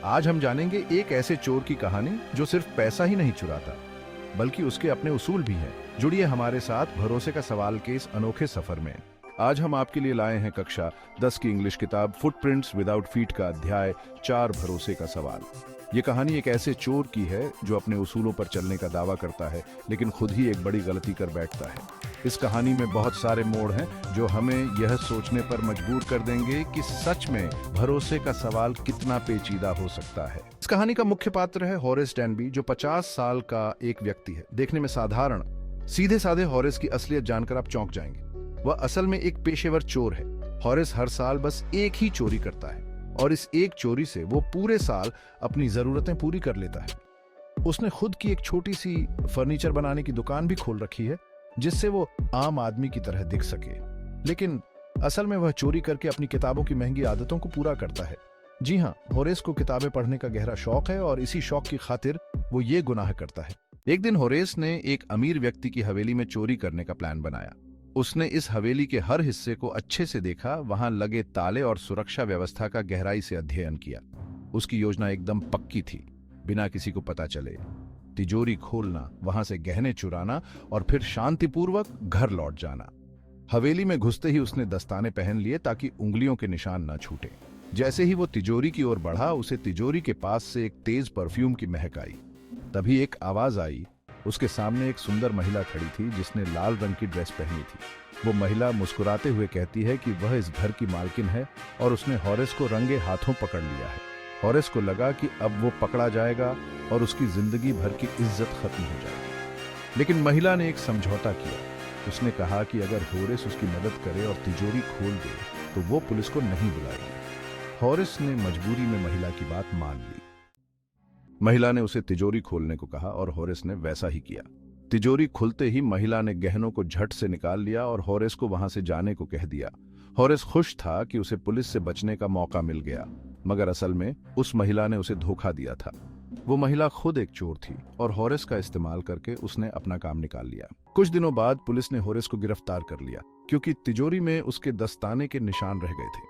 आज हम जानेंगे एक ऐसे चोर की कहानी जो सिर्फ पैसा ही नहीं चुराता, बल्कि उसके अपने उसूल भी हैं। जुड़िए हमारे साथ भरोसे का सवाल के इस अनोखे सफर में। आज हम आपके लिए लाए हैं कक्षा 10 की इंग्लिश किताब फुटप्रिंट्स विदाउट फीट का अध्याय 4 भरोसे का सवाल। ये कहानी एक ऐसे चोर की है जो अपने उसूलों पर चलने का दावा करता है, लेकिन खुद ही एक बड़ी गलती कर बैठता है। इस कहानी में बहुत सारे मोड़ हैं जो हमें यह सोचने पर मजबूर कर देंगे कि सच में भरोसे का सवाल कितना पेचीदा हो सकता है। इस कहानी का मुख्य पात्र है हॉरेस डैनबी, जो 50 साल का एक व्यक्ति है। देखने में साधारण, सीधे साधे हॉरेस की असलियत जानकर आप चौंक जाएंगे। वह असल में एक पेशेवर चोर है। हॉरेस हर साल बस एक ही चोरी करता है और इस एक चोरी से वो पूरे साल अपनी जरूरतें पूरी कर लेता है। उसने खुद की एक छोटी सी फर्नीचर बनाने की दुकान भी खोल रखी है, जिससे वो आम आदमी की तरह दिख सके। लेकिन असल में वह चोरी करके अपनी किताबों की महंगी आदतों को पूरा करता है। जी हाँ, होरेस को किताबें पढ़ने का गहरा शौक है और इसी शौक की खातिर वो ये गुनाह करता है। एक दिन होरेस ने एक अमीर व्यक्ति की हवेली में चोरी करने का प्लान बनाया। उसने इस हवेली के हर हिस्से को अच्छे से देखा, वहां लगे ताले और सुरक्षा व्यवस्था का गहराई से अध्ययन किया। उसकी योजना एकदम पक्की थी, बिना किसी को पता चले तिजोरी खोलना, वहां से गहने चुराना और फिर शांतिपूर्वक घर लौट जाना। हवेली में घुसते ही उसने दस्ताने पहन लिए ताकि उंगलियों के निशान न छूटे। जैसे ही वो तिजोरी की ओर बढ़ा, उसे तिजोरी के पास से एक तेज परफ्यूम की महक आई। तभी एक आवाज आई। उसके सामने एक सुंदर महिला खड़ी थी जिसने लाल रंग की ड्रेस पहनी थी। वो महिला मुस्कुराते हुए कहती है कि वह इस घर की मालकिन है और उसने हॉरेस को रंगे हाथों पकड़ लिया है। हॉरेस को लगा कि अब वो पकड़ा जाएगा और उसकी जिंदगी भर की इज्जत खत्म हो जाएगी। लेकिन महिला ने एक समझौता किया। उसने कहा कि अगर हॉरेस उसकी मदद करे और तिजोरी खोल दे तो वो पुलिस को नहीं बुलाएगी। हॉरेस ने मजबूरी में महिला की बात मान ली। महिला ने उसे तिजोरी खोलने को कहा और हॉरेस ने वैसा ही किया। तिजोरी खुलते ही महिला ने गहनों को झट से निकाल लिया और हॉरेस को वहां से जाने को कह दिया। हॉरेस खुश था कि उसे पुलिस से बचने का मौका मिल गया, मगर असल में उस महिला ने उसे धोखा दिया था। वो महिला खुद एक चोर थी और हॉरेस का इस्तेमाल करके उसने अपना काम निकाल लिया। कुछ दिनों बाद पुलिस ने हॉरेस को गिरफ्तार कर लिया, क्योंकि तिजोरी में उसके दस्ताने के निशान रह गए थे।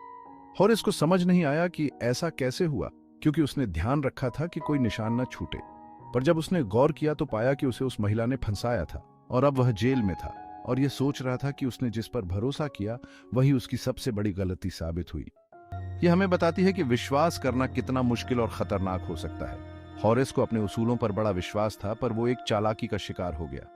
हॉरेस को समझ नहीं आया कि ऐसा कैसे हुआ, क्योंकि उसने ध्यान रखा था कि कोई निशान न छूटे। पर जब उसने गौर किया तो पाया कि उसे उस महिला ने फंसाया था और अब वह जेल में था और यह सोच रहा था कि उसने जिस पर भरोसा किया वही उसकी सबसे बड़ी गलती साबित हुई। यह हमें बताती है कि विश्वास करना कितना मुश्किल और खतरनाक हो सकता है। हॉरेस को अपने उसूलों पर बड़ा विश्वास था, पर वो एक चालाकी का शिकार हो गया।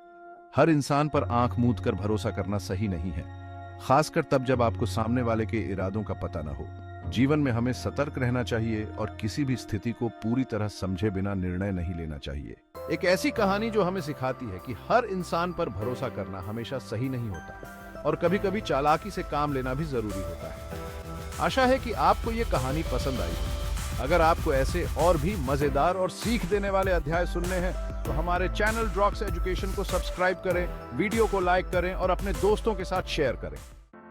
हर इंसान पर आंख मूंद कर भरोसा करना सही नहीं है, खासकर तब जब आपको सामने वाले के इरादों का पता न हो। जीवन में हमें सतर्क रहना चाहिए और किसी भी स्थिति को पूरी तरह समझे बिना निर्णय नहीं लेना चाहिए। एक ऐसी कहानी जो हमें सिखाती है कि हर इंसान पर भरोसा करना हमेशा सही नहीं होता और कभी-कभी चालाकी से काम लेना भी जरूरी होता है। आशा है कि आपको ये कहानी पसंद आई। अगर आपको ऐसे और भी मजेदार और सीख देने वाले अध्याय सुनने हैं तो हमारे चैनल ड्रॉक्स एजुकेशन को सब्सक्राइब करें, वीडियो को लाइक करें और अपने दोस्तों के साथ शेयर करें।